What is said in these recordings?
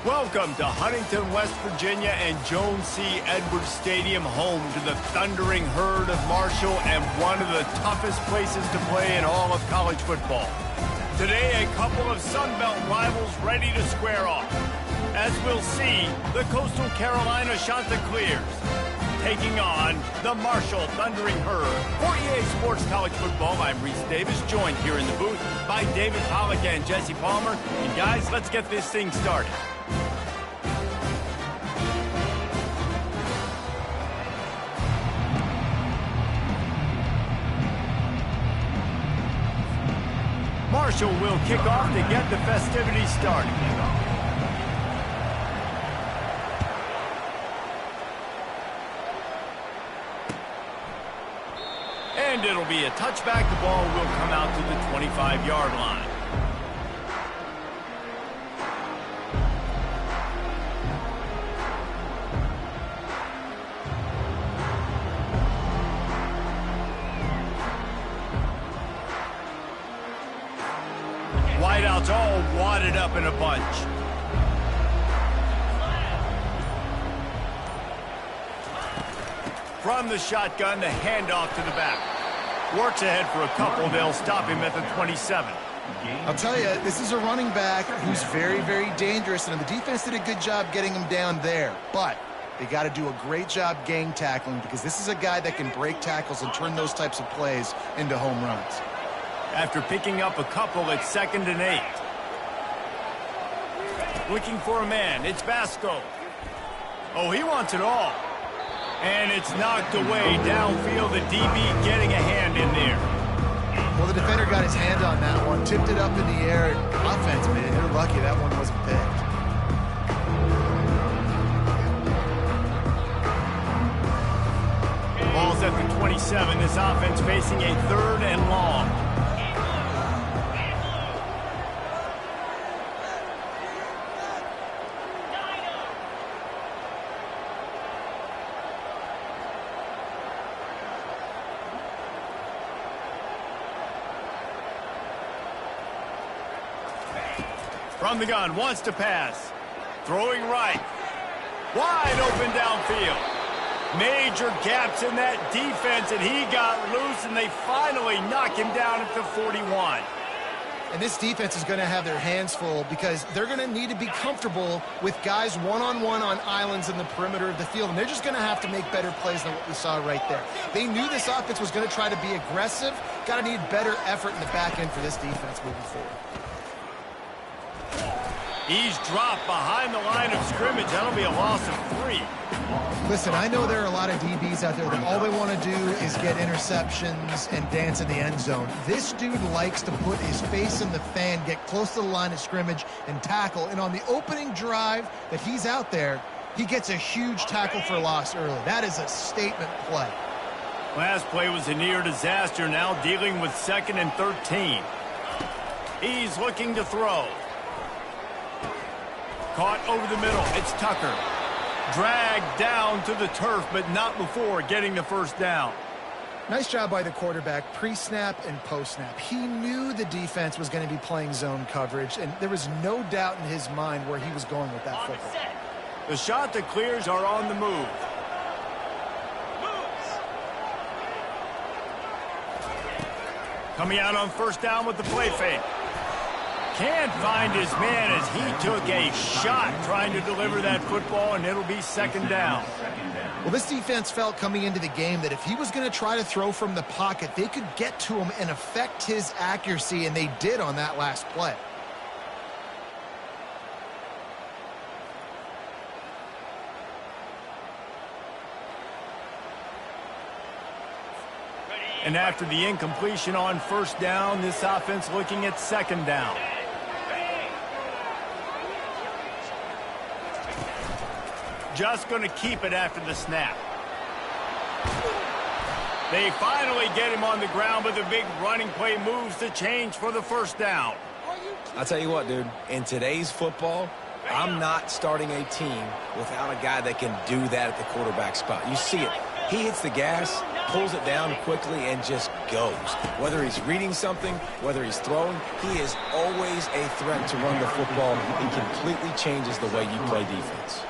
Welcome to Huntington, West Virginia and Joan C. Edwards Stadium, home to the Thundering Herd of Marshall and one of the toughest places to play in all of college football. Today, a couple of Sun Belt rivals ready to square off. As we'll see, the Coastal Carolina Chanticleers taking on the Marshall Thundering Herd. For EA Sports College Football, I'm Reese Davis, joined here in the booth by David Pollack and Jesse Palmer. And guys, let's get this thing started. Marshall will kick off to get the festivities started. And it'll be a touchback. The ball will come out to the 25-yard line. Wideouts all wadded up in a bunch. From the shotgun, the handoff to the back. Works ahead for a couple. They'll stop him at the 27. I'll tell you, this is a running back who's very, very dangerous, and the defense did a good job getting him down there. But they got to do a great job gang tackling because this is a guy that can break tackles and turn those types of plays into home runs. After picking up a couple, it's 2nd and 8. Looking for a man. It's Vasco. Oh, he wants it all. And it's knocked away downfield. The DB getting a hand in there. Well, the defender got his hand on that one, tipped it up in the air. Offense, man, they're lucky that one wasn't picked. Ball's at the 27. This offense facing a 3rd and long. From the gun, wants to pass. Throwing right. Wide open downfield. Major gaps in that defense, and he got loose, and they finally knock him down at the 41. And this defense is going to have their hands full because they're going to need to be comfortable with guys one-on-one on islands in the perimeter of the field, and they're just going to have to make better plays than what we saw right there. They knew this offense was going to try to be aggressive. Got to need better effort in the back end for this defense moving forward. He's dropped behind the line of scrimmage. That'll be a loss of 3. Listen, I know there are a lot of DBs out there that all they want to do is get interceptions and dance in the end zone. This dude likes to put his face in the fan, get close to the line of scrimmage, and tackle. And on the opening drive that he's out there, he gets a huge tackle for loss early. That is a statement play. Last play was a near disaster. Now dealing with 2nd and 13. He's looking to throw. Caught over the middle. It's Tucker. Dragged down to the turf, but not before getting the first down. Nice job by the quarterback, pre-snap and post-snap. He knew the defense was going to be playing zone coverage, and there was no doubt in his mind where he was going with that football. The Chanticleers are on the move. Coming out on first down with the play fake. Can't find his man as he took a shot trying to deliver that football, and it'll be 2nd down. Well, this defense felt coming into the game that if he was going to try to throw from the pocket, they could get to him and affect his accuracy, and they did on that last play. And after the incompletion on first down, this offense looking at 2nd down. Just going to keep it after the snap. They finally get him on the ground, but the big running play moves the change for the first down. I'll tell you what, dude. In today's football, I'm not starting a team without a guy that can do that at the quarterback spot. You see it. He hits the gas, pulls it down quickly and just goes. Whether he's reading something, whether he's throwing, he is always a threat to run the football. He completely changes the way you play defense.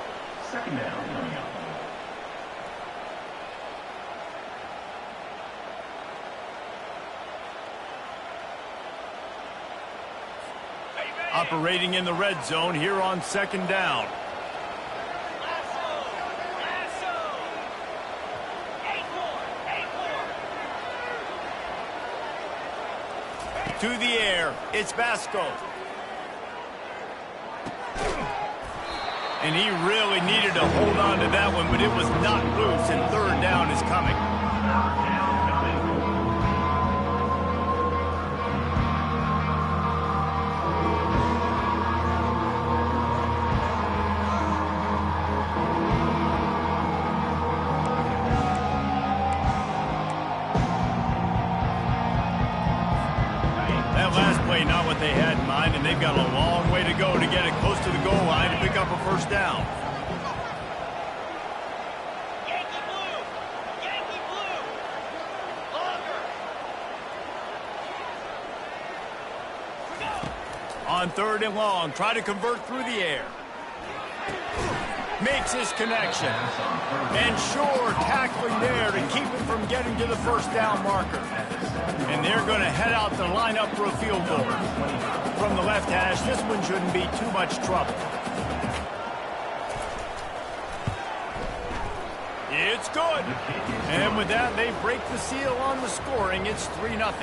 Second down. Operating in the red zone here on second down. To the air, it's Basco. And he really needed to hold on to that one, but it was not loose, and third down is coming. Not what they had in mind, and they've got a long way to go to get it close to the goal line to pick up a first down. Yankee blue! Yankee blue! Longer! On third and long, try to convert through the air. Makes his connection. And sure, tackling there to keep him from getting to the first down marker. And they're going to head out to line up for a field goal. From the left hash, this one shouldn't be too much trouble. It's good. And with that, they break the seal on the scoring. It's 3-0.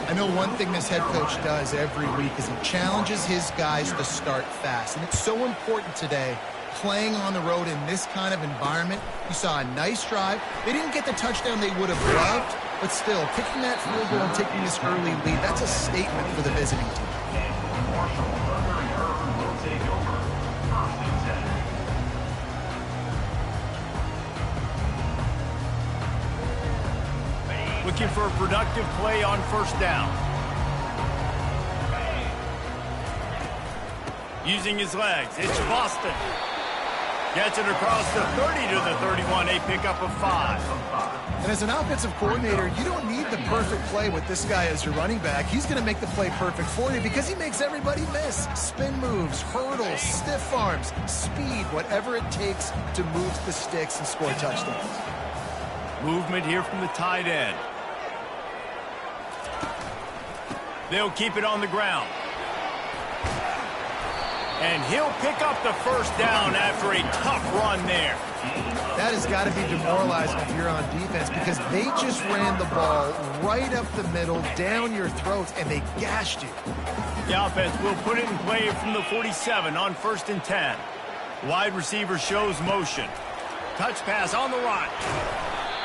I know one thing this head coach does every week is he challenges his guys to start fast. And it's so important today, playing on the road in this kind of environment. You saw a nice drive. They didn't get the touchdown they would have loved, but still, kicking that field goal and taking this early lead, that's a statement for the visiting team. Looking for a productive play on first down. Using his legs, it's Boston. Gets it across the 30 to the 31, a pickup of 5. And as an offensive coordinator, you don't need the perfect play with this guy as your running back. He's going to make the play perfect for you because he makes everybody miss. Spin moves, hurdles, stiff arms, speed, whatever it takes to move the sticks and score touchdowns. Movement here from the tight end. They'll keep it on the ground. And he'll pick up the first down after a tough run there. That has got to be demoralizing if you're on defense because they just ran the ball right up the middle, down your throats, and they gashed you. The offense will put it in play from the 47 on 1st and 10. Wide receiver shows motion. Touch pass on the run.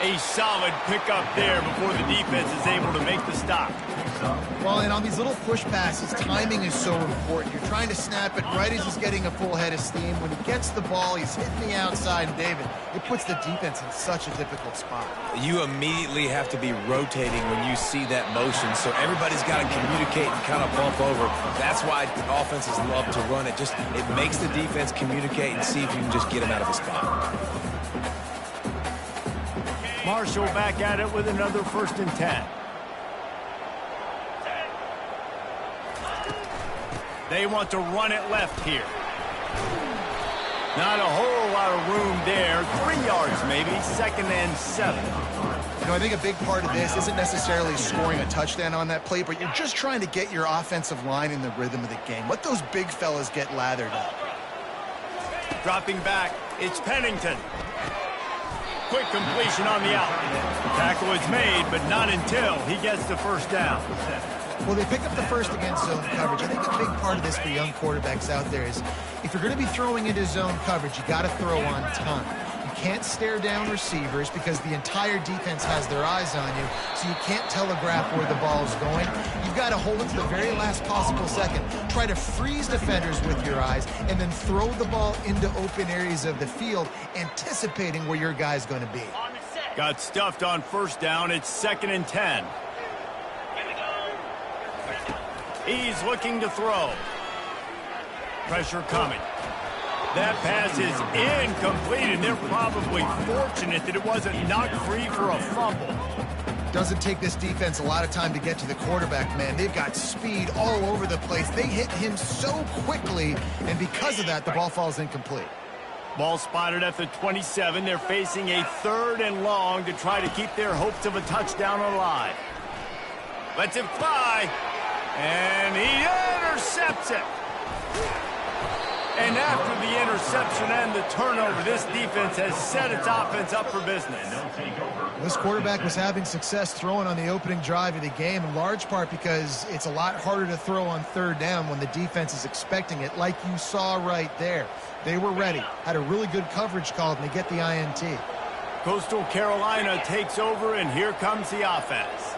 A solid pickup there before the defense is able to make the stop. Well, and on these little push passes, timing is so important. You're trying to snap it right as he's getting a full head of steam. When he gets the ball, he's hitting the outside, and David, it puts the defense in such a difficult spot. You immediately have to be rotating when you see that motion, so everybody's got to communicate and kind of bump over. That's why offenses love to run it. It makes the defense communicate and see if you can just get him out of a spot. Marshall back at it with another 1st and 10. They want to run it left here. Not a whole lot of room there. 3 yards maybe, 2nd and 7. You know, I think a big part of this isn't necessarily scoring a touchdown on that play, but you're just trying to get your offensive line in the rhythm of the game. Let those big fellas get lathered up. Dropping back, it's Pennington. Quick completion on the out. Tackle is made, but not until he gets the first down. Well, they pick up the first against zone coverage. I think a big part of this for young quarterbacks out there is if you're going to be throwing into zone coverage, you got to throw on time. You can't stare down receivers because the entire defense has their eyes on you, so you can't telegraph where the ball is going. You've got to hold it to the very last possible second. Try to freeze defenders with your eyes and then throw the ball into open areas of the field, anticipating where your guy's going to be. Got stuffed on first down. It's 2nd and 10. He's looking to throw. Pressure coming. That pass is incomplete, and they're probably fortunate that it wasn't knocked free for a fumble. Doesn't take this defense a lot of time to get to the quarterback, man. They've got speed all over the place. They hit him so quickly, and because of that, the ball falls incomplete. Ball spotted at the 27. They're facing a 3rd and long to try to keep their hopes of a touchdown alive. Lets it fly, and he intercepts it. And after the interception and the turnover, this defense has set its offense up for business. This quarterback was having success throwing on the opening drive of the game, in large part because it's a lot harder to throw on 3rd down when the defense is expecting it, like you saw right there. They were ready, had a really good coverage called, and they get the INT. Coastal Carolina takes over, and here comes the offense.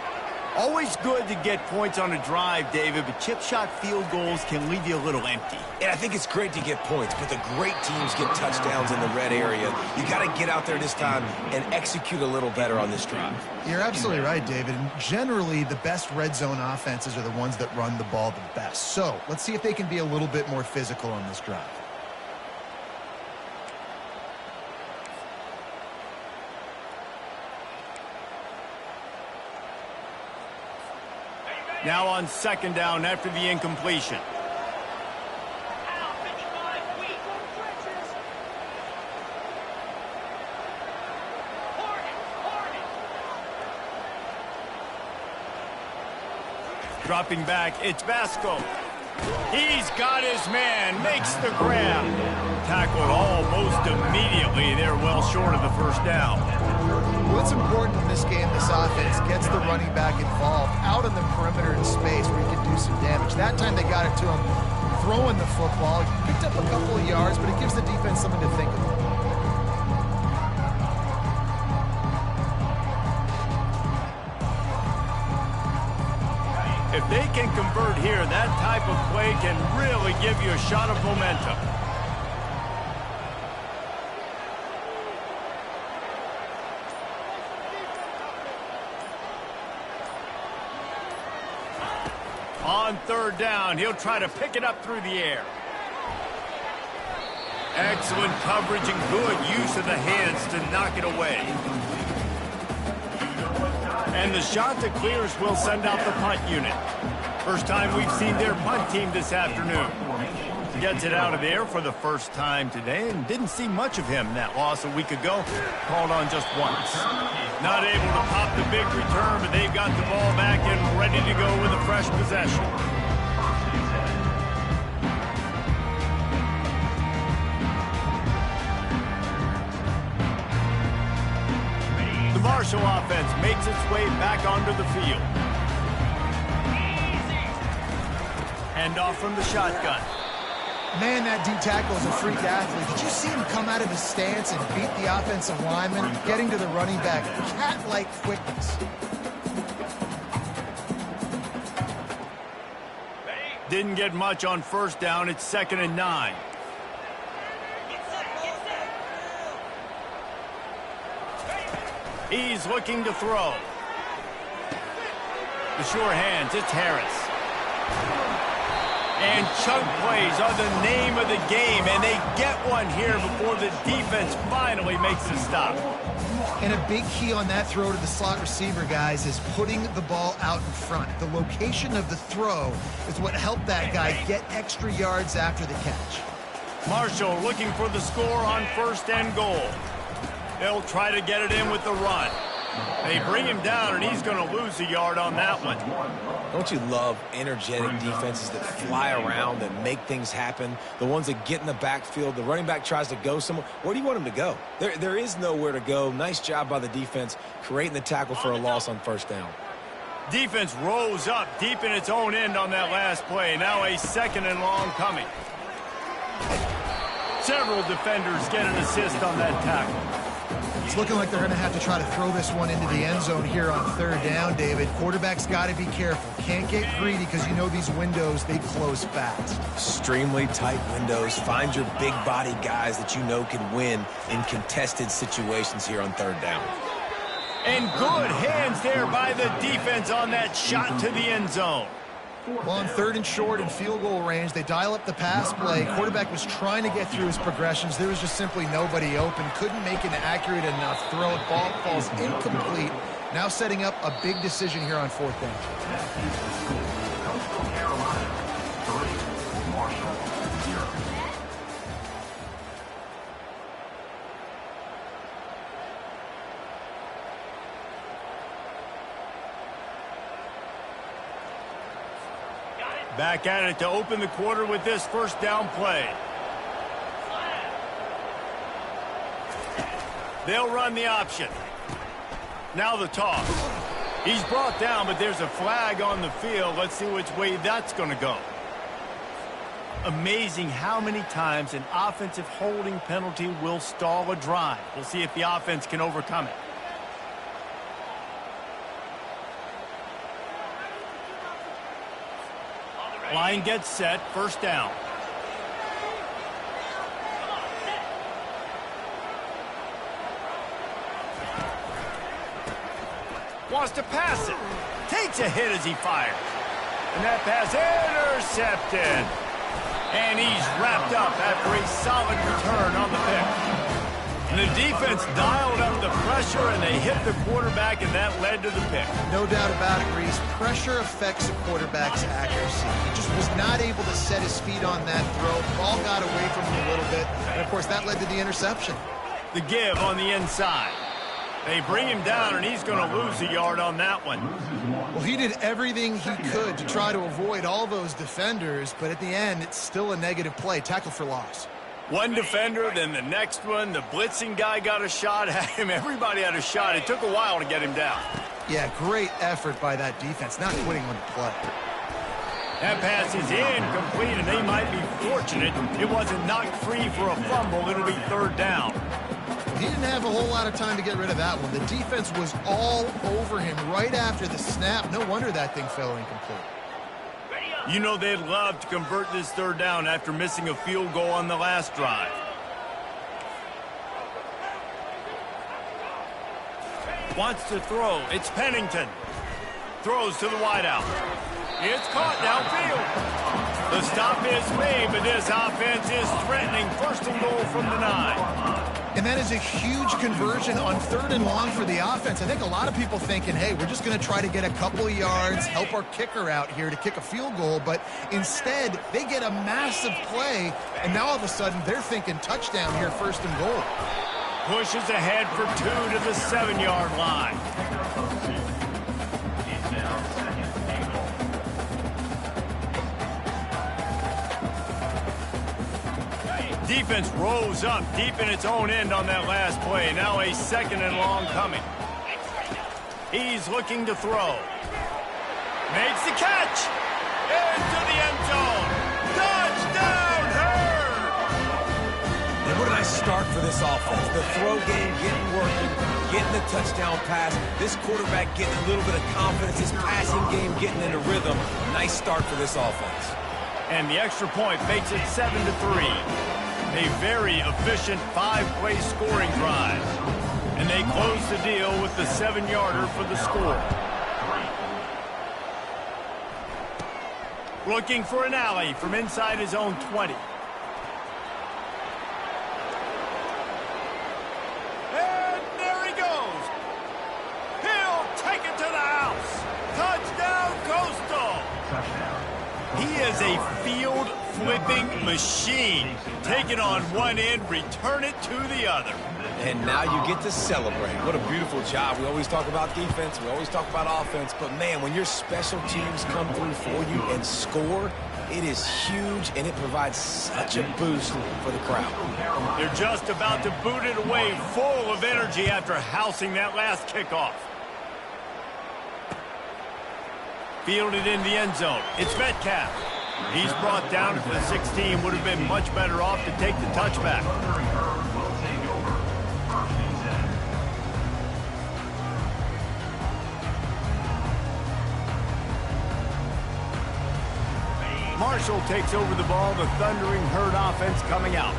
Always good to get points on a drive, David, but chip shot field goals can leave you a little empty. And I think it's great to get points, but the great teams get touchdowns in the red area. You got to get out there this time and execute a little better on this drive. You're absolutely right, David. And generally, the best red zone offenses are the ones that run the ball the best. So let's see if they can be a little bit more physical on this drive. Now on 2nd down after the incompletion. Dropping back, it's Vasco. He's got his man, makes the grab. Tackled almost immediately. They're well short of the 1st down. What's important in this game, this offense gets the running back involved out in the perimeter in space where he can do some damage. That time they got it to him throwing the football. He picked up a couple of yards, but it gives the defense something to think about. If they can convert here, that type of play can really give you a shot of momentum. On 3rd down, he'll try to pick it up through the air. Excellent coverage and good use of the hands to knock it away. And the shot that clears will send out the punt unit. First time we've seen their punt team this afternoon. Gets it out of there for the first time today, and didn't see much of him. That loss a week ago, called on just once. Not able to pop the big return, but they've got the ball back and ready to go with a fresh possession. The Marshall offense makes its way back onto the field. Handoff from the shotgun. Man, that D-tackle is a freak athlete. Did you see him come out of his stance and beat the offensive lineman, getting to the running back? Cat-like quickness. Didn't get much on 1st down. It's 2nd and 9. He's looking to throw. The sure hands, it's Harris. And chunk plays are the name of the game, and they get one here before the defense finally makes a stop. And a big key on that throw to the slot receiver, guys, is putting the ball out in front. The location of the throw is what helped that guy get extra yards after the catch. Marshall looking for the score on 1st and goal. They'll try to get it in with the run. They bring him down, and he's going to lose a yard on that one. Don't you love energetic defenses that fly around and make things happen? The ones that get in the backfield, the running back tries to go somewhere. Where do you want him to go? There is nowhere to go. Nice job by the defense creating the tackle for a loss on 1st down. Defense rose up deep in its own end on that last play. Now a 2nd and long coming. Several defenders get an assist on that tackle. It's looking like they're going to have to try to throw this one into the end zone here on 3rd down, David. Quarterback's got to be careful. Can't get greedy because you know these windows, they close fast. Extremely tight windows. Find your big body guys that you know can win in contested situations here on 3rd down. And good hands there by the defense on that shot to the end zone. Well, on 3rd and short and field goal range, they dial up the pass play. Quarterback was trying to get through his progressions. There was just simply nobody open. Couldn't make an accurate enough throw. Ball falls incomplete. Now setting up a big decision here on 4th down. Back at it to open the quarter with this 1st down play. They'll run the option. Now the toss. He's brought down, but there's a flag on the field. Let's see which way that's going to go. Amazing how many times an offensive holding penalty will stall a drive. We'll see if the offense can overcome it. Line gets set, 1st down. Wants to pass it. Takes a hit as he fires. And that pass intercepted. And he's wrapped up after a solid return on the pick. And the defense dialed up the pressure, and they hit the quarterback, and that led to the pick. No doubt about it, Reese. Pressure affects a quarterback's accuracy. He just was not able to set his feet on that throw. Ball got away from him a little bit, and, of course, that led to the interception. The give on the inside. They bring him down, and he's going to lose a yard on that one. Well, he did everything he could to try to avoid all those defenders, but at the end, it's still a negative play. Tackle for loss. One defender, then the next one. The blitzing guy got a shot at him. Everybody had a shot. It took a while to get him down. Yeah, great effort by that defense, not quitting on the play. That pass is incomplete, and they might be fortunate it wasn't knocked free for a fumble. It'll be 3rd down. He didn't have a whole lot of time to get rid of that one. The defense was all over him right after the snap. No wonder that thing fell incomplete. You know they'd love to convert this 3rd down after missing a field goal on the last drive. Wants to throw. It's Pennington. Throws to the wideout. It's caught downfield. The stop is made, but this offense is threatening 1st and goal from the 9. And that is a huge conversion on 3rd and long for the offense. I think a lot of people thinking, hey, we're just going to try to get a couple of yards, help our kicker out here to kick a field goal. But instead, they get a massive play, and now all of a sudden they're thinking touchdown here, 1st and goal. Pushes ahead for 2 to the 7-yard line. Defense rose up deep in its own end on that last play. Now a 2nd and long coming. He's looking to throw. Makes the catch. Into the end zone. Touchdown, Hurd! And what a nice start for this offense. The throw game getting working, getting the touchdown pass. This quarterback getting a little bit of confidence. His passing game getting into rhythm. Nice start for this offense. And the extra point makes it 7-3. A very efficient 5-play scoring drive. And they close the deal with the 7-yarder for the score. Looking for an alley from inside his own 20. And there he goes. He'll take it to the house. Touchdown, Coastal. He is a field-flipping machine. Take it on one end, return it to the other. And now you get to celebrate. What a beautiful job. We always talk about defense. We always talk about offense. But, man, when your special teams come through for you and score, it is huge, and it provides such a boost for the crowd. They're just about to boot it away, full of energy after housing that last kickoff. Fielded in the end zone. It's Metcalf. He's brought down to the 16. Would have been much better off to take the touchback. Marshall takes over the ball. The Thundering Herd offense coming out.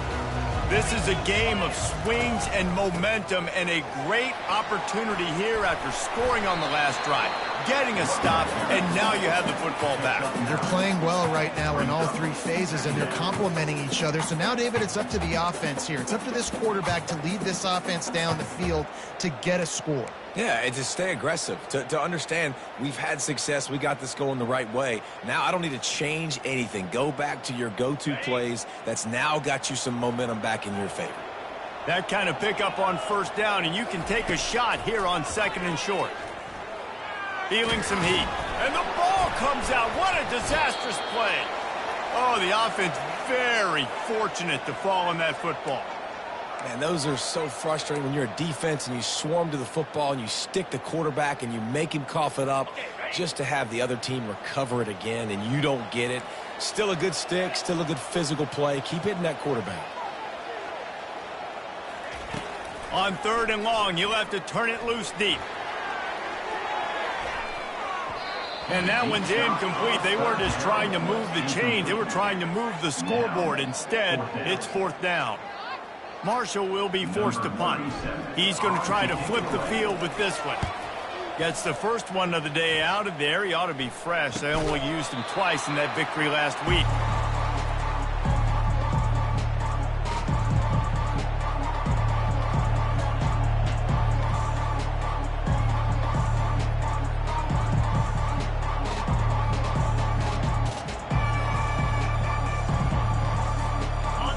This is a game of swings and momentum and a great opportunity here after scoring on the last drive. getting a stop, and now you have the football back. They're playing well right now in all three phases, and they're complementing each other. So now, David, it's up to the offense here. It's up to this quarterback to lead this offense down the field to get a score. Yeah, and to stay aggressive, to understand we've had success, we got this going the right way. Now I don't need to change anything. Go back to your go-to plays. That's now got you some momentum back in your favor. That kind of pickup on first down, and you can take a shot here on 2nd and short. Feeling some heat. And the ball comes out. What a disastrous play. Oh, the offense very fortunate to fall on that football. Man, those are so frustrating when you're a defense and you swarm to the football and you stick the quarterback and you make him cough it up just to have the other team recover it again and you don't get it. Still a good stick, still a good physical play. Keep hitting that quarterback. On 3rd and long, you'll have to turn it loose deep. And that one's incomplete. They weren't just trying to move the chains. They were trying to move the scoreboard. Instead, it's 4th down. Marshall will be forced to punt. He's going to try to flip the field with this one. Gets the first one of the day out of there. He ought to be fresh. They only used him twice in that victory last week.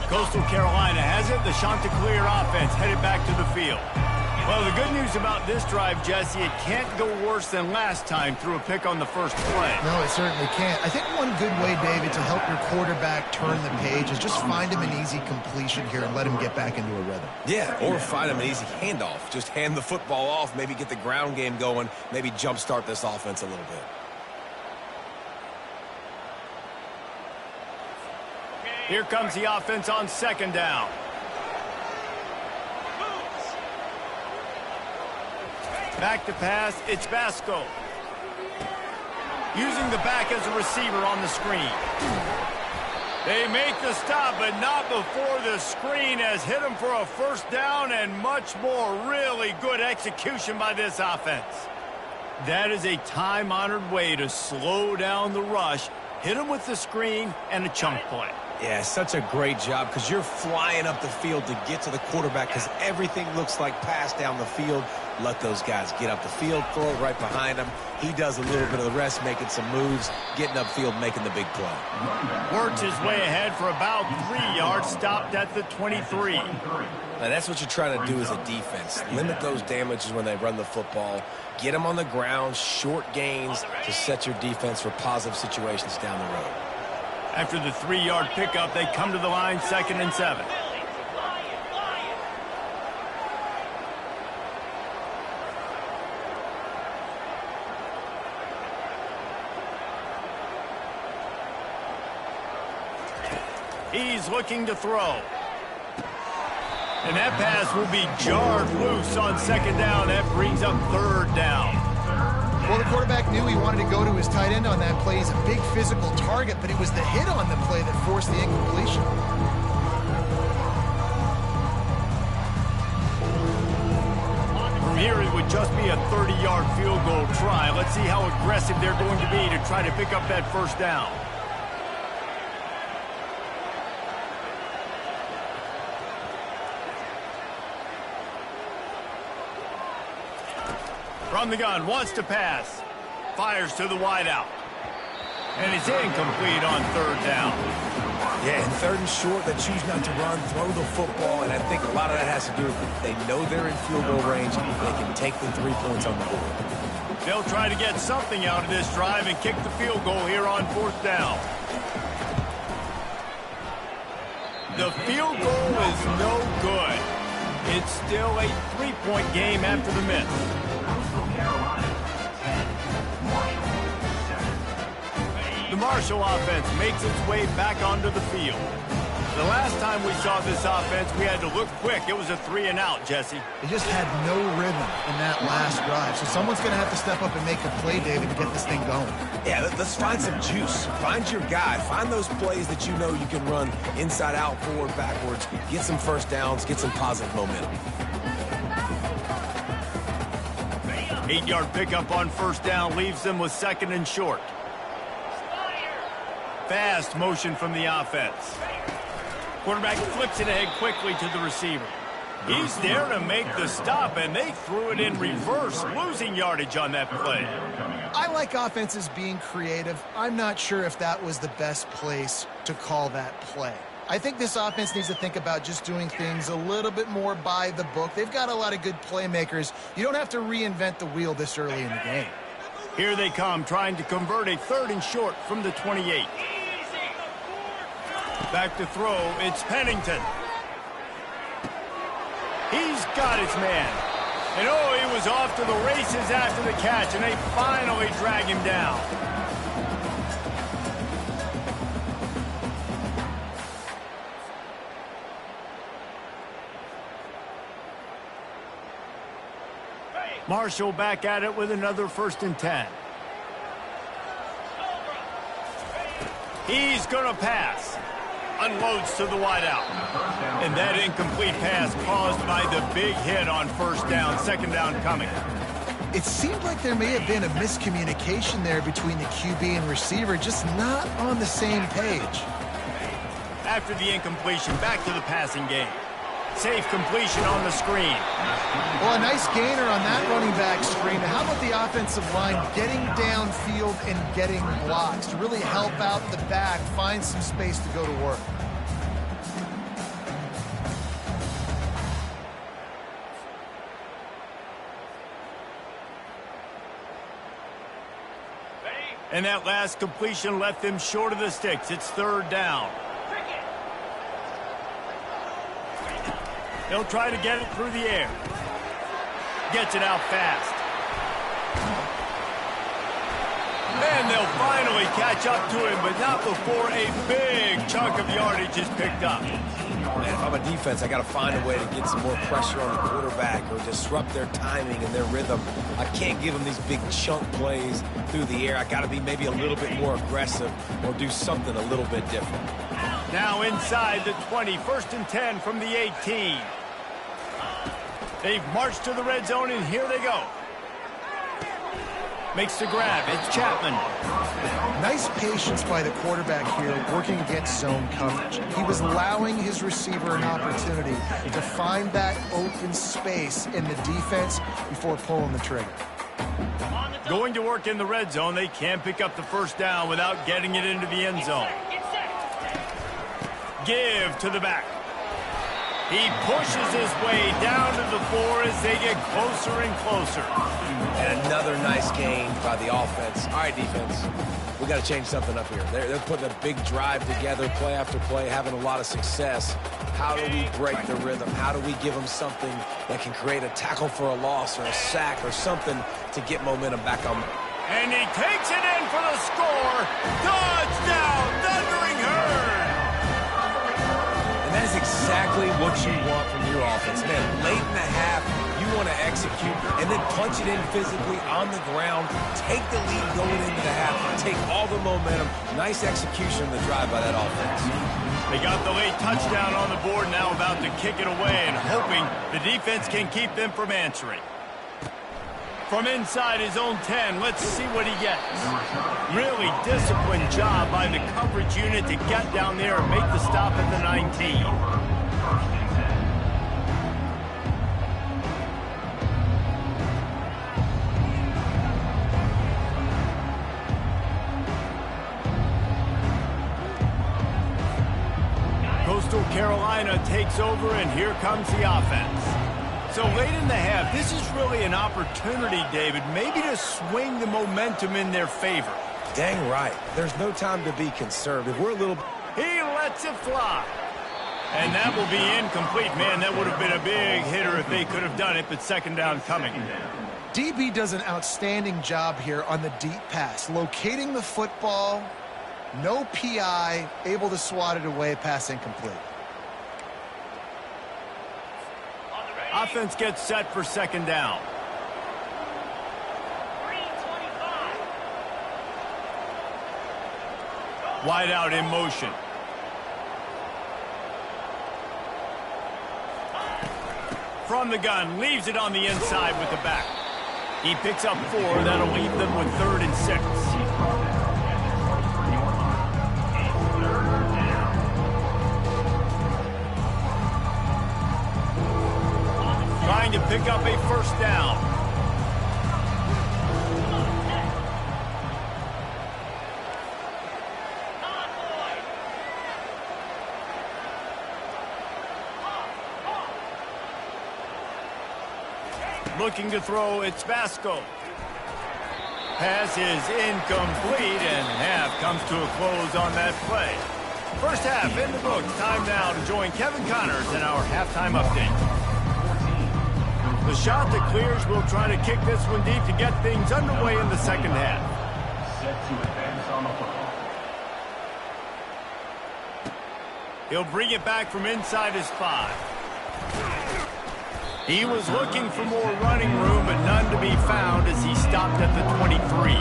Coastal Carolina has it. The Chanticleer offense headed back to the field. Well, the good news about this drive, Jesse, it can't go worse than last time through a pick on the first play. No, it certainly can't. I think one good way, David, to help your quarterback turn the page is just find him an easy completion here and let him get back into a rhythm. Yeah, or find him an easy handoff. Just hand the football off, maybe get the ground game going, maybe jumpstart this offense a little bit. Here comes the offense on 2nd down. Back to pass, it's Basco. Using the back as a receiver on the screen. They make the stop, but not before the screen has hit him for a first down and much more. Really good execution by this offense. That is a time-honored way to slow down the rush, hit him with the screen, and a chunk play. Yeah, such a great job because you're flying up the field to get to the quarterback because everything looks like pass down the field. Let those guys get up the field, throw it right behind him. He does a little bit of the rest, making some moves, getting upfield, making the big play. Works his way ahead for about 3 yards, stopped at the 23. Now, that's what you're trying to do as a defense. Limit those damages when they run the football. Get them on the ground, short gains to set your defense for positive situations down the road. After the 3-yard pickup, they come to the line 2nd and 7. He's looking to throw. And that pass will be jarred loose on 2nd down. That brings up 3rd down. Well, the quarterback knew he wanted to go to his tight end on that play. He's a big physical target, but it was the hit on the play that forced the incompletion. From here, it would just be a 30-yard field goal try. Let's see how aggressive they're going to be to try to pick up that first down. From the gun, wants to pass. Fires to the wideout. And it's incomplete on 3rd down. Yeah, and 3rd and short, they choose not to run, throw the football, and I think a lot of that has to do with they know they're in field goal range. They can take the 3 points on the board. They'll try to get something out of this drive and kick the field goal here on 4th down. The field goal is no good. It's still a 3-point game after the miss. The Marshall offense makes its way back onto the field. The last time we saw this offense, we had to look quick. It was a 3-and-out, Jesse. They just had no rhythm in that last drive. So someone's going to have to step up and make a play, David, to get this thing going. Yeah, let's find some juice. Find your guy. Find those plays that you know you can run inside out, forward, backwards. Get some first downs. Get some positive momentum. 8-yard pickup on first down leaves them with 2nd and short. Fast motion from the offense. Quarterback flips it ahead quickly to the receiver. He's there to make the stop, and they threw it in reverse, losing yardage on that play. I like offenses being creative. I'm not sure if that was the best place to call that play. I think this offense needs to think about just doing things a little bit more by the book. They've got a lot of good playmakers. You don't have to reinvent the wheel this early in the game. Here they come, trying to convert a 3rd and short from the 28. Back to throw, it's Pennington. He's got his man. And oh, he was off to the races after the catch, and they finally drag him down. Marshall back at it with another 1st and 10. He's going to pass. Unloads to the wideout. And that incomplete pass caused by the big hit on first down. 2nd down coming. It seemed like there may have been a miscommunication there between the QB and receiver, just not on the same page. After the incompletion, back to the passing game. Safe completion on the screen. Well, a nice gainer on that running back screen. How about the offensive line getting downfield and getting blocks to really help out the back, find some space to go to work? And that last completion left them short of the sticks. It's 3rd down. They'll try to get it through the air. Gets it out fast. And they'll finally catch up to him, but not before a big chunk of yardage is picked up. Man, if I'm a defense, I got to find a way to get some more pressure on the quarterback or disrupt their timing and their rhythm. I can't give them these big chunk plays through the air. I got to be maybe a little bit more aggressive or do something a little bit different. Now inside the 20, 1st and 10 from the 18. They've marched to the red zone, and here they go. Makes the grab. It's Chapman. Nice patience by the quarterback here, working against zone coverage. He was allowing his receiver an opportunity to find that open space in the defense before pulling the trigger. Going to work in the red zone. They can't pick up the first down without getting it into the end zone. Give to the back. He pushes his way down to the 4 as they get closer and closer. And another nice gain by the offense. All right, defense, we got to change something up here. They're putting a big drive together, play after play, having a lot of success. How do we break the rhythm? How do we give them something that can create a tackle for a loss or a sack or something to get momentum back on? And he takes it in for the score. Touchdown, Thundering Herd. And that is exactly what you want from your offense. Man, late in the half, you want to execute and then punch it in physically on the ground. Take the lead going into the half. Take all the momentum. Nice execution of the drive by that offense. They got the late touchdown on the board, now about to kick it away and hoping the defense can keep them from answering. From inside his own 10, let's see what he gets. Really disciplined job by the coverage unit to get down there and make the stop at the 19. Coastal Carolina takes over, and here comes the offense. So late in the half, this is really an opportunity, David, maybe to swing the momentum in their favor. Dang right. There's no time to be conservative. We're a little... He lets it fly. And that will be incomplete. Man, that would have been a big hitter if they could have done it, but 2nd down coming. DB does an outstanding job here on the deep pass, locating the football, no PI, able to swat it away, pass incomplete. Offense gets set for 2nd down. Wide out in motion. From the gun, leaves it on the inside with the back. He picks up 4. That'll leave them with 3rd and 6. Trying to pick up a 1st down. Looking to throw, it's Vasco. Pass is incomplete, and half comes to a close on that play. First half in the books. Time now to join Kevin Connors in our halftime update. The shot that clears will try to kick this one deep to get things underway in the second half. Set to advance on the football. He'll bring it back from inside his 5. He was looking for more running room, but none to be found as he stopped at the 23.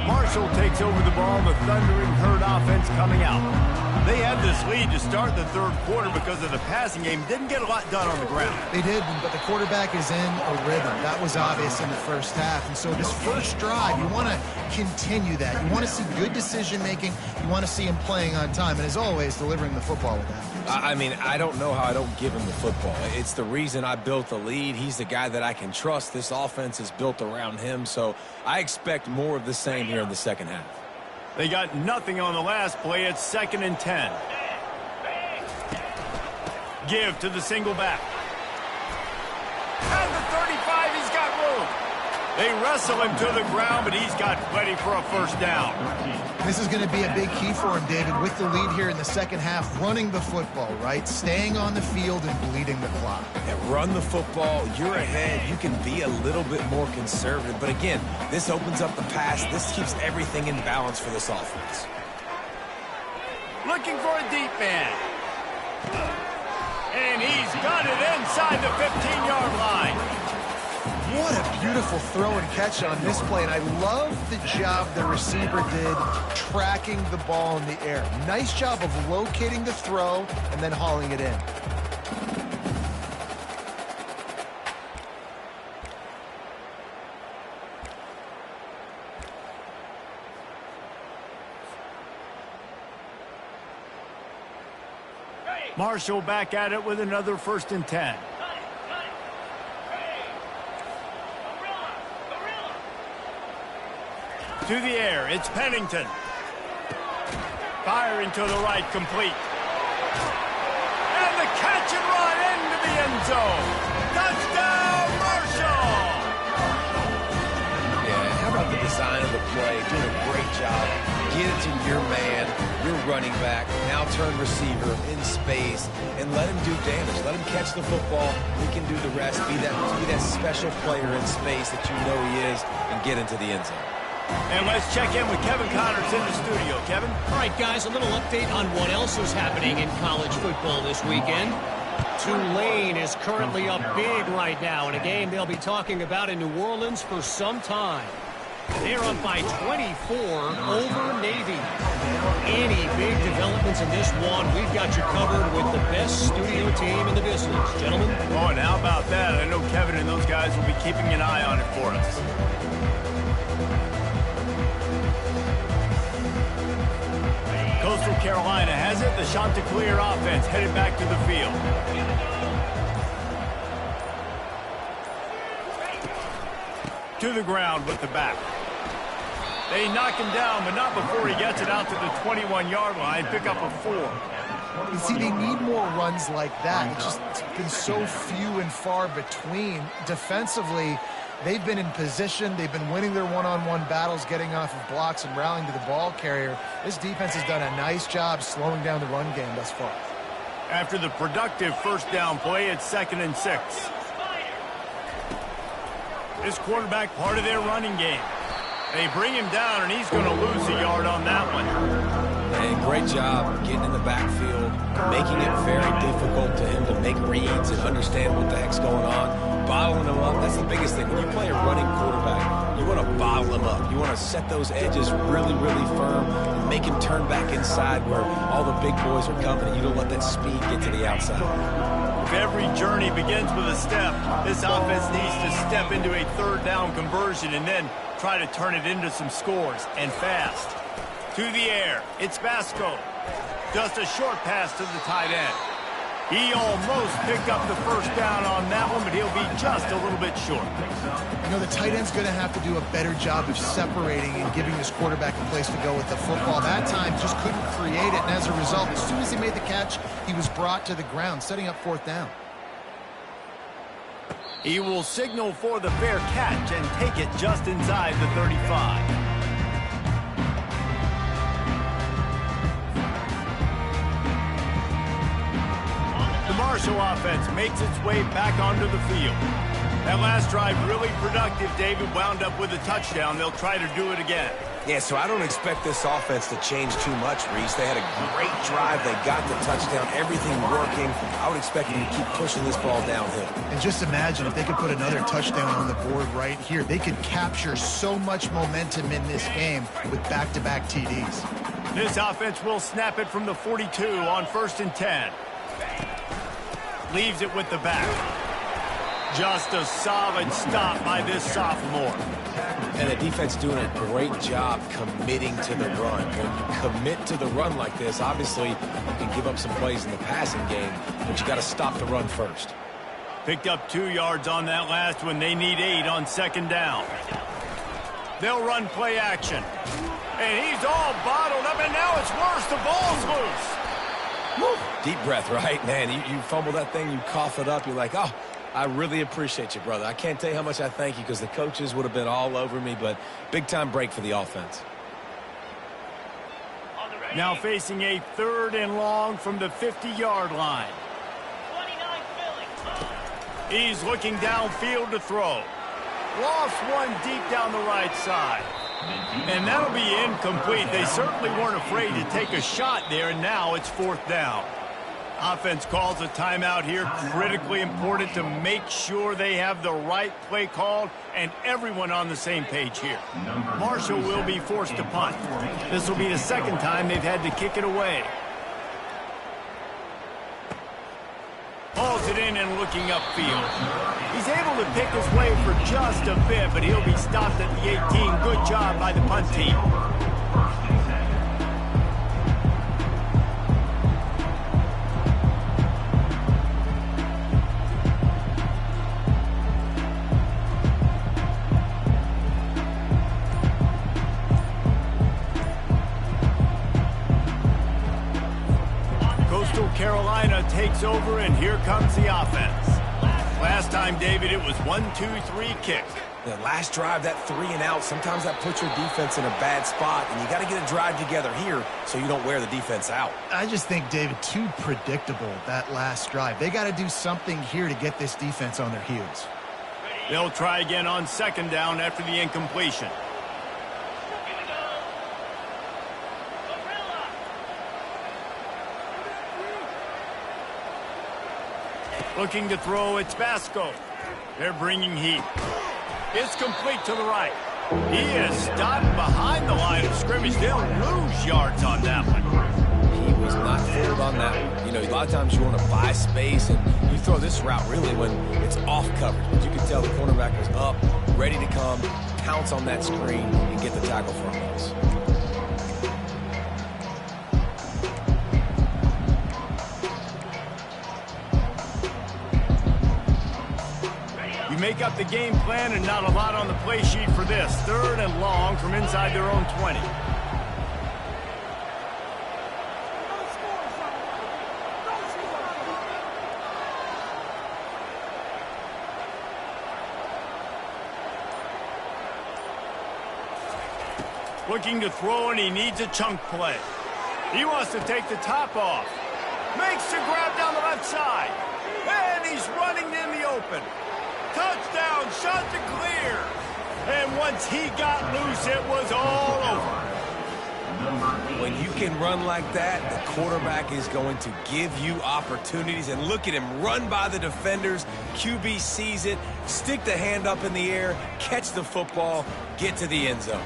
Marshall takes over the ball, the Thundering Herd offense coming out. They had this lead to start the 3rd quarter because of the passing game. Didn't get a lot done on the ground. They did, but the quarterback is in a rhythm. That was obvious in the first half. And so this first drive, you want to continue that. You want to see good decision-making. You want to see him playing on time. And as always, delivering the football with that. I mean, I don't know how I don't give him the football. It's the reason I built the lead. He's the guy that I can trust. This offense is built around him. So I expect more of the same here in the second half. They got nothing on the last play. It's 2nd and 10. Give to the single back. At the 35, he's got room. They wrestle him to the ground, but he's got plenty for a 1st down. This is going to be a big key for him, David, with the lead here in the second half, running the football, right? Staying on the field and bleeding the clock. Yeah, run the football. You're ahead. You can be a little bit more conservative. But again, this opens up the pass. This keeps everything in balance for this offense. Looking for a deep man. And he's got it inside the 15-yard line. What a beautiful throw and catch on this play, and I love the job the receiver did tracking the ball in the air. Nice job of locating the throw and then hauling it in. Marshall back at it with another 1st and 10. To the air, it's Pennington. Firing to the right, complete. And the catch and run into the end zone. Touchdown, Marshall! Yeah, how about the design of the play? Doing a great job. Get it to your man, your running back, now turn receiver in space, and let him do damage. Let him catch the football. He can do the rest. Be that special player in space that you know he is, and get into the end zone. And let's check in with Kevin Connors in the studio. Kevin? All right, guys, a little update on what else is happening in college football this weekend. Tulane is currently up big right now in a game they'll be talking about in New Orleans for some time. They're up by 24 over Navy. Any big developments in this one, we've got you covered with the best studio team in the business. Gentlemen? Oh, and how about that? I know Kevin and those guys will be keeping an eye on it for us. Coastal Carolina has it. The Chanticleer offense headed back to the field. To the ground with the back. They knock him down, but not before he gets it out to the 21-yard line. Pick up a 4. You see, they need more runs like that. It's just been so few and far between. Defensively, they've been in position. They've been winning their one-on-one battles, getting off of blocks and rallying to the ball carrier. This defense has done a nice job slowing down the run game thus far. After the productive 1st down play, it's 2nd and 6. This quarterback part of their running game. They bring him down, and he's going to lose a yard on that one. Hey, great job getting in the backfield, making it very difficult to him to make reads and understand what the heck's going on. Bottling him up, that's the biggest thing. When you play a running quarterback, you want to bottle him up. You want to set those edges really, really firm and make him turn back inside where all the big boys are coming, and you don't let that speed get to the outside. If every journey begins with a step, this offense needs to step into a third down conversion and then try to turn it into some scores, and fast. To the air, it's Vasco. Just a short pass to the tight end. He almost picked up the first down on that one, but he'll be just a little bit short. You know, the tight end's going to have to do a better job of separating and giving this quarterback a place to go with the football. That time just couldn't create it, and as a result, as soon as he made the catch, he was brought to the ground, setting up fourth down. He will signal for the fair catch and take it just inside the 35. Marshall offense makes its way back onto the field. That last drive really productive. David wound up with a touchdown. They'll try to do it again. Yeah, so I don't expect this offense to change too much, Reese. They had a great drive. They got the touchdown, everything working. I would expect them to keep pushing this ball downhill. And just imagine if they could put another touchdown on the board right here. They could capture so much momentum in this game with back-to-back TDs. This offense will snap it from the 42 on 1st and 10. Leaves it with the back. Just a solid stop by this sophomore. And the defense doing a great job committing to the run. When you commit to the run like this, obviously you can give up some plays in the passing game, but you got to stop the run first. Picked up 2 yards on that last one. They need 8 on 2nd down. They'll run play action. And he's all bottled up, and now it's worse. The ball's loose. Woo. Deep breath, right? Man, you fumble that thing, you cough it up, you're like, oh, I really appreciate you, brother. I can't tell you how much I thank you because the coaches would have been all over me, but big-time break for the offense. Now facing a 3rd and long from the 50-yard line. 29 Philly. He's looking downfield to throw. Lost one deep down the right side. And that'll be incomplete. They certainly weren't afraid to take a shot there, and now it's 4th down. Offense calls a timeout here. Critically important to make sure they have the right play called and everyone on the same page here. Marshall will be forced to punt. This will be the 2nd time they've had to kick it away. Hauls it in and looking upfield. He's able to pick his way for just a bit, but he'll be stopped at the 18. Good job by the punt team. Coastal Carolina takes over, and here comes the offense. Last time, David, it was 1-2-3 kick. The last drive, that 3 and out, sometimes that puts your defense in a bad spot, and you got to get a drive together here so you don't wear the defense out. I just think, David, too predictable, that last drive. They got to do something here to get this defense on their heels. They'll try again on 2nd down after the incompletion. Looking to throw, it's Vasco. They're bringing heat. It's complete to the right. He is stopped behind the line of scrimmage. They'll lose yards on that one. He was not fooled on that one. You know, a lot of times you want to buy space, and you throw this route really when it's off coverage. But you can tell the cornerback was up, ready to come, pounce on that screen, and get the tackle for a loss. You make up the game plan, and not a lot on the play sheet for this. 3rd and long from inside their own 20. Looking to throw, and he needs a chunk play. He wants to take the top off. Makes the grab down the left side. And he's running in the open. Touchdown, shot to clear. And once he got loose, it was all over. When you can run like that, the quarterback is going to give you opportunities. And look at him run by the defenders. QB sees it, stick the hand up in the air, catch the football, get to the end zone.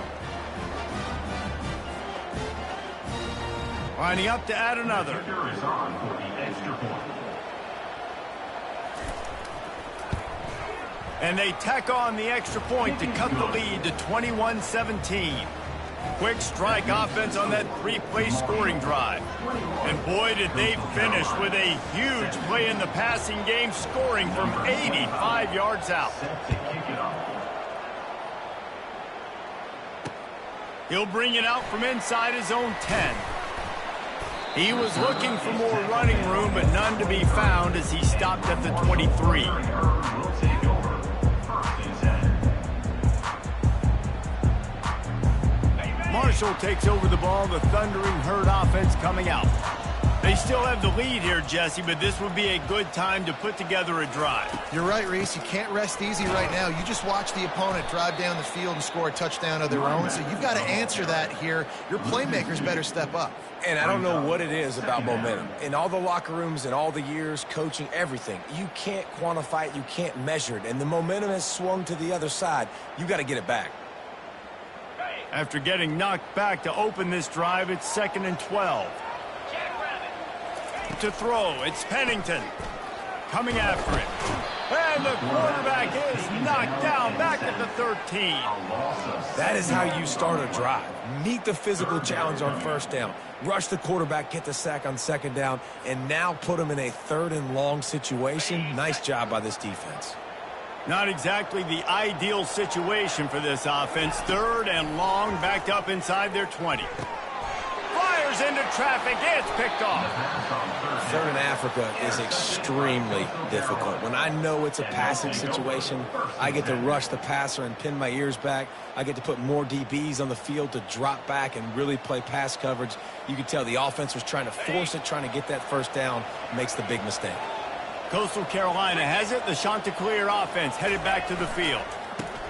Lining up to add another. Kicker is on for the extra point. And they tack on the extra point to cut the lead to 21-17. Quick strike offense on that three-play scoring drive. And boy, did they finish with a huge play in the passing game, scoring from 85 yards out. Set to kick it off. He'll bring it out from inside his own 10. He was looking for more running room, but none to be found as he stopped at the 23. Will take over. First and 10. Marshall takes over the ball, the Thundering Herd offense coming out. They still have the lead here, Jesse, but this would be a good time to put together a drive. You're right, Reese. You can't rest easy right now. You just watch the opponent drive down the field and score a touchdown of their own, so you've got to answer that here. Your playmakers better step up. And I don't know what it is about momentum. In all the locker rooms and all the years, coaching, everything, you can't quantify it, you can't measure it. And the momentum has swung to the other side. You got to get it back. After getting knocked back to open this drive, it's 2nd and 12. To throw, it's Pennington coming after it. And the quarterback is knocked down back at the 13. That is how you start a drive. Meet the physical challenge on first down. Rush the quarterback, get the sack on second down, and now put him in a 3rd and long situation. Nice job by this defense. Not exactly the ideal situation for this offense. 3rd and long, backed up inside their 20. Fires into traffic, it's picked off. 3rd and Africa is extremely difficult. When I know it's a passing situation, I get to rush the passer and pin my ears back. I get to put more DBs on the field to drop back and really play pass coverage. You can tell the offense was trying to force it, trying to get that first down, makes the big mistake. Coastal Carolina has it. The Chanticleer offense headed back to the field.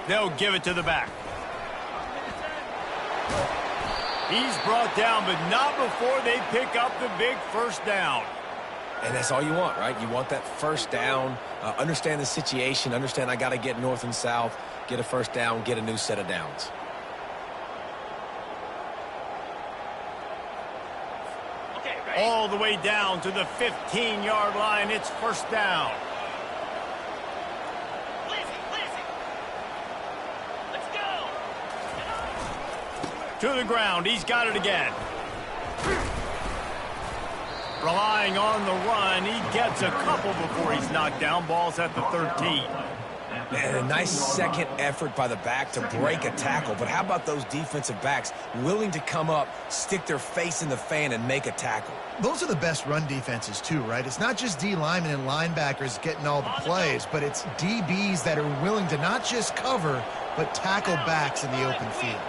They'll give it to the back. He's brought down, but not before they pick up the big first down. And that's all you want, right? You want that first down, understand the situation, understand I got to get north and south, get a first down, get a new set of downs. All the way down to the 15-yard line. It's first down. Let's go. To the ground. He's got it again. Relying on the run. He gets a couple before he's knocked down. Ball's at the 13. And a nice second effort by the back to break a tackle. But how about those defensive backs willing to come up, stick their face in the fan, and make a tackle? Those are the best run defenses too, right? It's not just D linemen and linebackers getting all the plays, but it's DBs that are willing to not just cover, but tackle backs in the open field.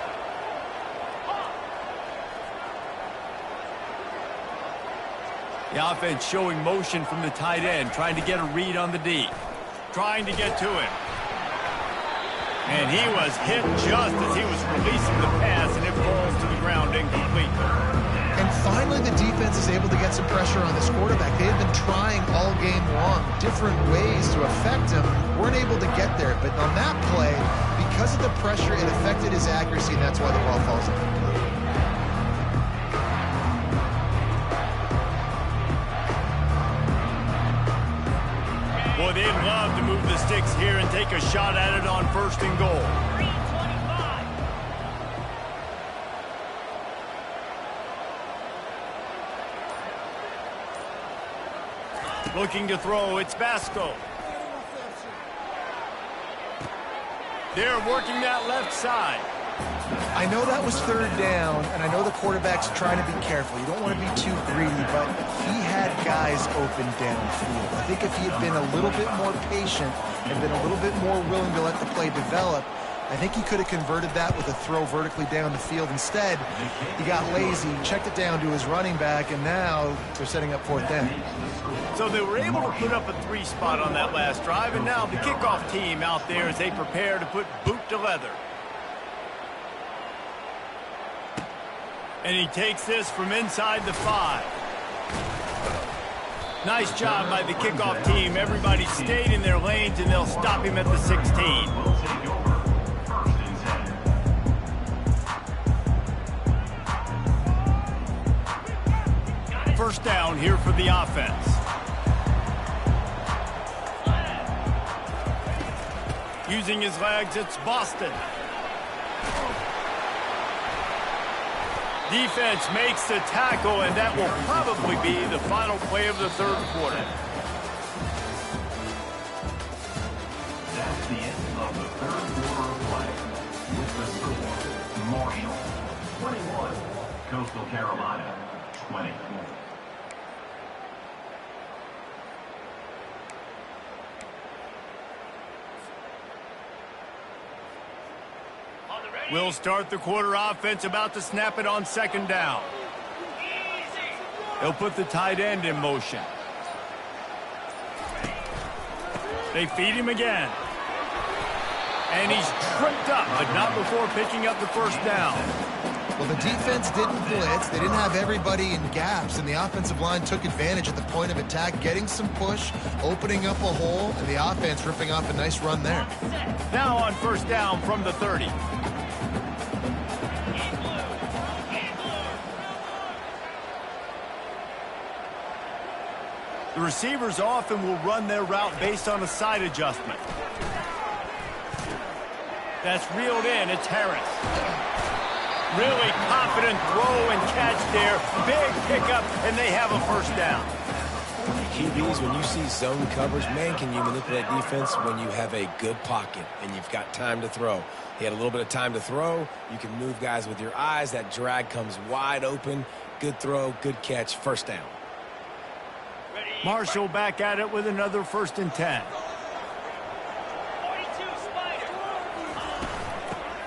The offense showing motion from the tight end, trying to get a read on the D. Trying to get to him. And he was hit just as he was releasing the pass, and it falls to the ground incomplete. And finally, the defense is able to get some pressure on this quarterback. They had been trying all game long, different ways to affect him. Weren't able to get there. But on that play, because of the pressure, it affected his accuracy, and that's why the ball falls incomplete. Boy, they'd love to move the sticks here and take a shot at it on 1st and goal. 3:25. Looking to throw, it's Basco. They're working that left side. I know that was 3rd down, and I know the quarterback's trying to be careful. You don't want to be too greedy, but he had guys open downfield. I think if he had been a little bit more patient and been a little bit more willing to let the play develop, I think he could have converted that with a throw vertically down the field. Instead, he got lazy, checked it down to his running back, and now they're setting up 4th down. So they were able to put up a 3 spot on that last drive, and now the kickoff team out there as they prepare to put boot to leather. And he takes this from inside the 5. Nice job by the kickoff team. Everybody stayed in their lanes, and they'll stop him at the 16. Will take over. First and 10. First down here for the offense. Using his legs, it's Boston. Defense makes the tackle, and that will probably be the final play of the third quarter. That's the end of the third quarter of play. With the score, Marshall 21, Coastal Carolina 20. We'll start the quarter offense, about to snap it on second down. They'll put the tight end in motion. They feed him again. And he's tripped up, but not before picking up the first down. Well, the defense didn't blitz. They didn't have everybody in gaps, and the offensive line took advantage at the point of attack, getting some push, opening up a hole, and the offense ripping off a nice run there. Now on first down from the 30. The receivers often will run their route based on a side adjustment. That's reeled in. It's Harris. Really confident throw and catch there. Big pickup, and they have a first down. QBs, when you see zone coverage, man, can you manipulate defense when you have a good pocket and you've got time to throw. He had a little bit of time to throw. You can move guys with your eyes. That drag comes wide open. Good throw, good catch, first down. Marshall back at it with another first and 10. 42 Spider.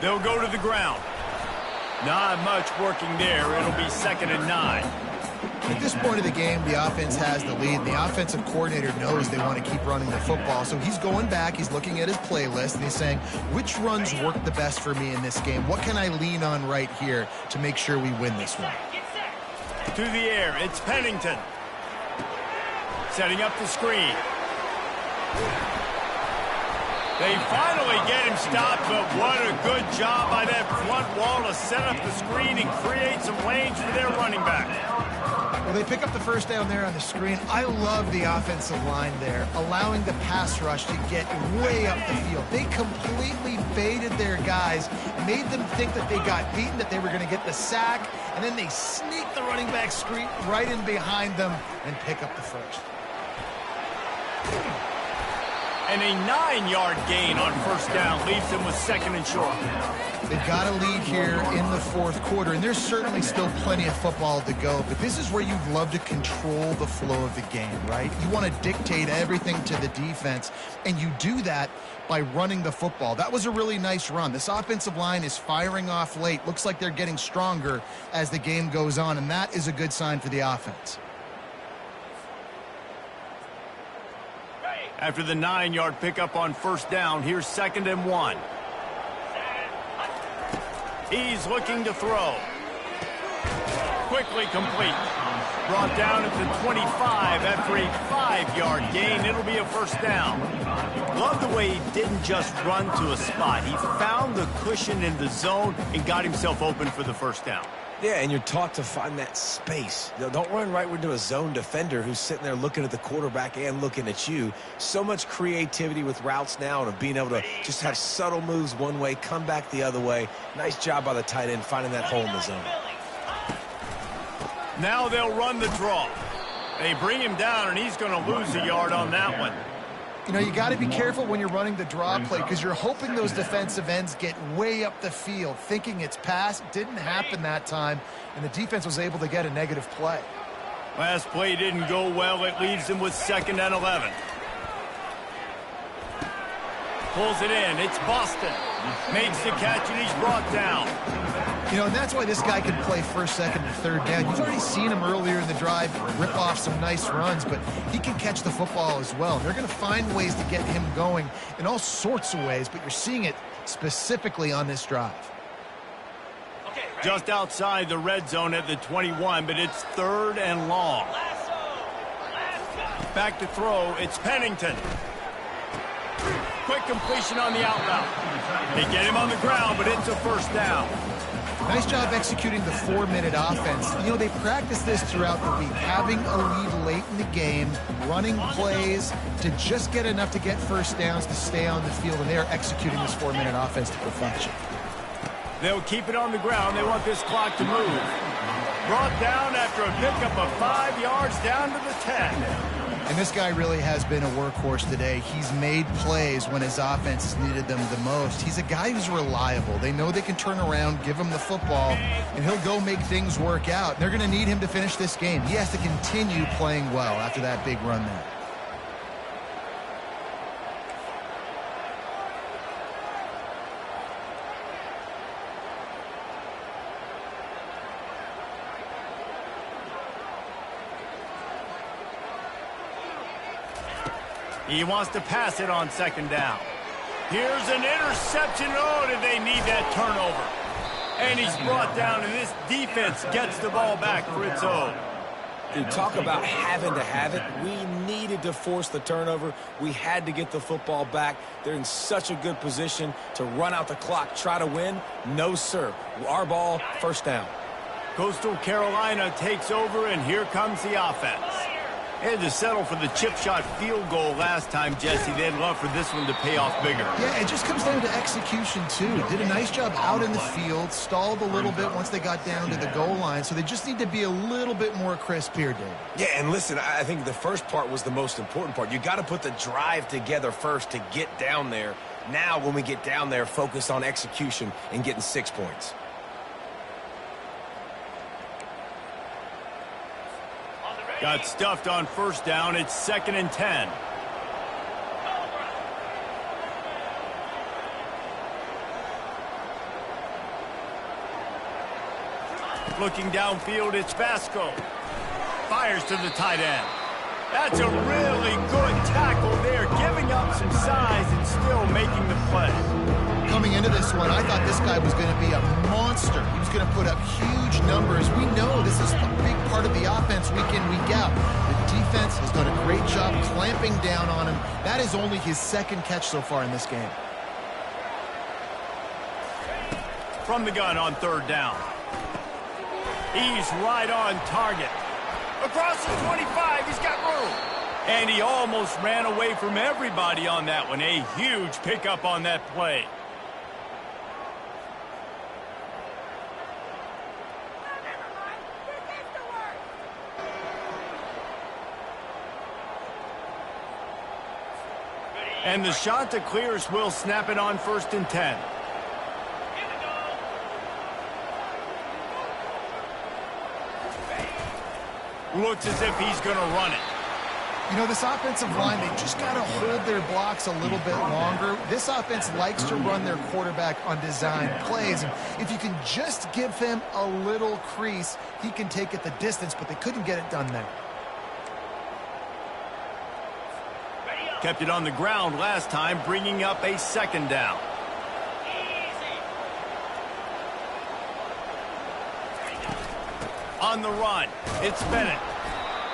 They'll go to the ground. Not much working there. It'll be second and 9. At this point of the game, the offense has the lead, and the offensive coordinator knows they want to keep running the football. So he's going back, he's looking at his playlist, and he's saying, which runs work the best for me in this game? What can I lean on right here to make sure we win this one? Get set. To the air, it's Pennington. Setting up the screen. They finally get him stopped, but what a good job by that front wall to set up the screen and create some lanes for their running back. Well, they pick up the first down there on the screen. I love the offensive line there, allowing the pass rush to get way up the field. They completely baited their guys, made them think that they got beaten, that they were going to get the sack, and then they sneak the running back screen right in behind them and pick up the first. And a 9-yard gain on first down leaves them with second and short. They've got a lead here in the fourth quarter, and there's certainly still plenty of football to go, but this is where you'd love to control the flow of the game, right? You want to dictate everything to the defense, and you do that by running the football. That was a really nice run. This offensive line is firing off late. Looks like they're getting stronger as the game goes on, and that is a good sign for the offense. After the 9-yard pickup on first down, here's second and 1. He's looking to throw. Quickly complete. Brought down at the 25 after a 5-yard gain. It'll be a first down. Love the way he didn't just run to a spot. He found the cushion in the zone and got himself open for the first down. Yeah, and you're taught to find that space. Don't run right into a zone defender who's sitting there looking at the quarterback and looking at you. So much creativity with routes now and of being able to just have subtle moves one way, come back the other way. Nice job by the tight end finding that hole in the zone. Now they'll run the draw. They bring him down, and he's going to lose a yard on that one. You know, you got to be careful when you're running the draw play because you're hoping those defensive ends get way up the field, thinking it's pass. Didn't happen that time, and the defense was able to get a negative play. Last play didn't go well. It leaves him with second and 11. Pulls it in. It's Boston. Makes the catch, and he's brought down. You know, and that's why this guy can play first, second, and third down. You've already seen him earlier in the drive rip off some nice runs, but he can catch the football as well. They're going to find ways to get him going in all sorts of ways, but you're seeing it specifically on this drive. Just outside the red zone at the 21, but it's 3rd and long. Back to throw, it's Pennington. Quick completion on the out route. They get him on the ground, but it's a first down. Nice job executing the 4-minute offense. You know, they practice this throughout the week, having a lead late in the game, running plays to just get enough to get first downs to stay on the field, and they are executing this 4-minute offense to perfection. They'll keep it on the ground. They want this clock to move. Brought down after a pickup of 5 yards down to the 10. And this guy really has been a workhorse today. He's made plays when his offense has needed them the most. He's a guy who's reliable. They know they can turn around, give him the football, and he'll go make things work out. They're going to need him to finish this game. He has to continue playing well after that big run there. He wants to pass it on 2nd down. Here's an interception. Oh, did they need that turnover? And he's brought down, and this defense gets the ball back for its own. Dude, talk about having to have it. We needed to force the turnover. We had to get the football back. They're in such a good position to run out the clock, try to win. No, sir. Our ball, first down. Coastal Carolina takes over, and here comes the offense. They had to settle for the chip shot field goal last time, Jesse. They'd love for this one to pay off bigger. Yeah, it just comes down to execution, too. Did a nice job out in the field, stalled a little bit once they got down to the goal line, so they just need to be a little bit more crisp here, Dave. Yeah, and listen, I think the first part was the most important part. You got to put the drive together first to get down there. Now, when we get down there, focus on execution and getting 6 points. Got stuffed on 1st down. It's 2nd and 10. Looking downfield, it's Vasco. Fires to the tight end. That's a really good tackle there, giving up some size and still making the play. Coming into this one, I thought this guy was going to be a monster. He was going to put up huge numbers. We know this is a big part of the offense week in, week out. The defense has done a great job clamping down on him. That is only his 2nd catch so far in this game. From the gun on 3rd down. He's right on target. Across the 25, he's got room. And he almost ran away from everybody on that one. A huge pickup on that play. And the shot to clears will snap it on 1st and 10. Looks as if he's going to run it. You know, this offensive line, they just got to hold their blocks a little bit longer. This offense likes to run their quarterback on design plays. And if you can just give him a little crease, he can take it the distance, but they couldn't get it done there. Kept it on the ground last time, bringing up a 2nd down. On the run, it's Bennett.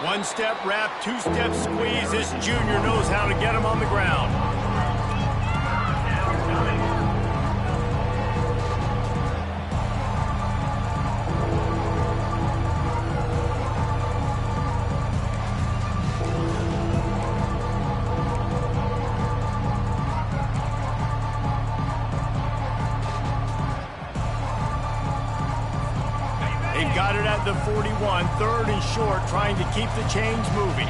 1-step wrap, 2-step squeeze. This junior knows how to get him on the ground. They've got it at the 41, 3rd and short, trying to keep the chains moving.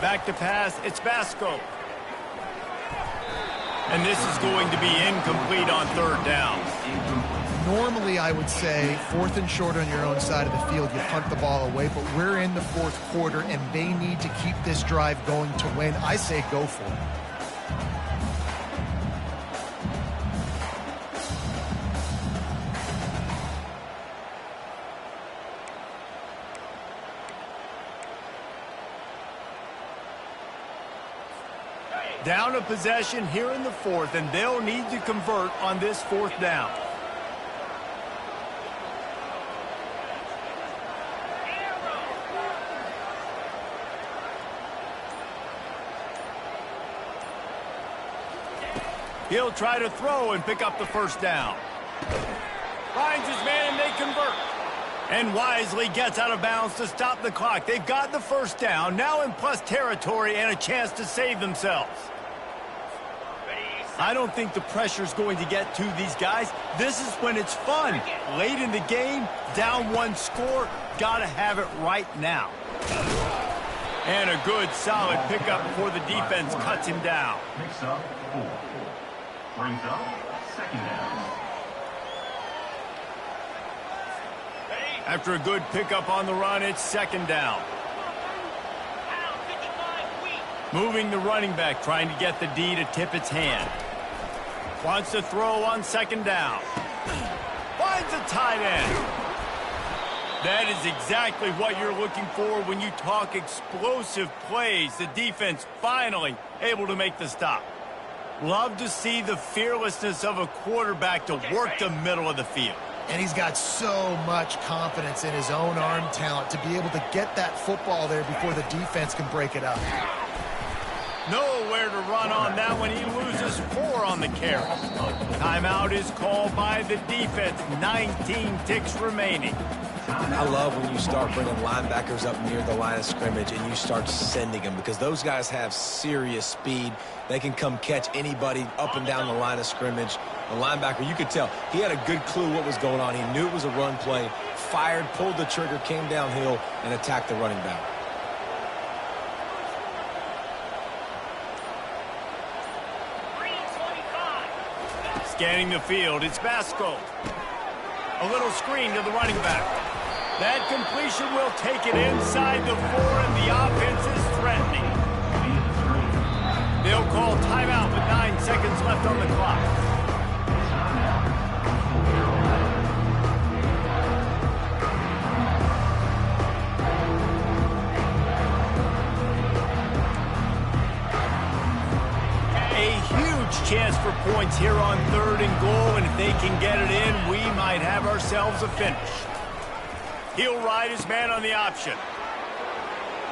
Back to pass, it's Vasco. And this is going to be incomplete on 3rd down. Normally, I would say 4th and short on your own side of the field, you punt the ball away, but we're in the 4th quarter, and they need to keep this drive going to win. I say go for it. Down a possession here in the fourth, and they'll need to convert on this fourth down. He'll try to throw and pick up the first down. Finds his man and they convert. And wisely gets out of bounds to stop the clock. They've got the first down, now in plus territory and a chance to save themselves. I don't think the pressure's going to get to these guys. This is when it's fun. Late in the game, down one score, gotta have it right now. And a good, solid pickup before the defense cuts him down. Picks up 4. Brings up second down. After a good pickup on the run, it's second down. Moving the running back, trying to get the D to tip its hand. Wants to throw on second down. Finds a tight end. That is exactly what you're looking for when you talk explosive plays. The defense finally able to make the stop. Love to see the fearlessness of a quarterback to work the middle of the field. And he's got so much confidence in his own arm talent to be able to get that football there before the defense can break it up. Nowhere to run on that one. He loses 4 on the carry. Timeout is called by the defense. 19 ticks remaining. I love when you start bringing linebackers up near the line of scrimmage and you start sending them, because those guys have serious speed. They can come catch anybody up and down the line of scrimmage. The linebacker, you could tell, he had a good clue what was going on. He knew it was a run play, fired, pulled the trigger, came downhill, and attacked the running back. Scanning the field, it's Basco. A little screen to the running back. That completion will take it inside the 4, and the offense is threatening. They'll call timeout with 9 seconds left on the clock. Chance for points here on 3rd and goal, and if they can get it in, we might have ourselves a finish. He'll ride his man on the option.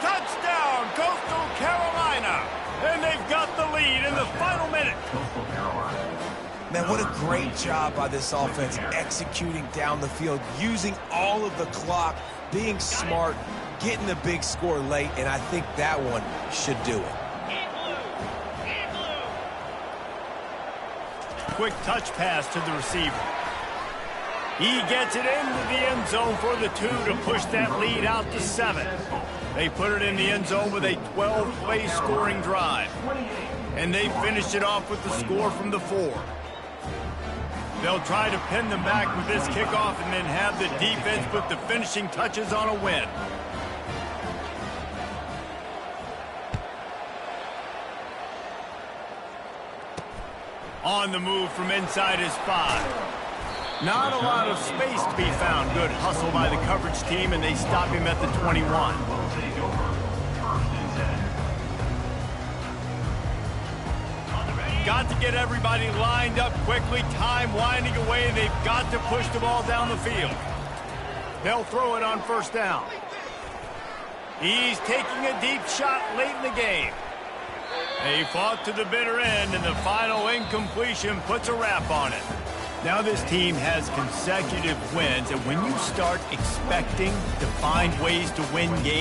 Touchdown, Coastal Carolina! And they've got the lead in the final minute. Coastal Carolina. Man, what a great job by this offense executing down the field, using all of the clock, being smart, getting the big score late, and I think that one should do it. Quick touch pass to the receiver. He gets it into the end zone for the 2 to push that lead out to 7. They put it in the end zone with a 12-play scoring drive. And they finished it off with the score from the 4. They'll try to pin them back with this kickoff and then have the defense put the finishing touches on a win. On the move from inside his 5. Not a lot of space to be found. Good hustle by the coverage team, and they stop him at the 21. Got to get everybody lined up quickly. Time winding away, and they've got to push the ball down the field. They'll throw it on first down. He's taking a deep shot late in the game. They fought to the bitter end, and the final incompletion puts a wrap on it. Now this team has consecutive wins, and when you start expecting to find ways to win games,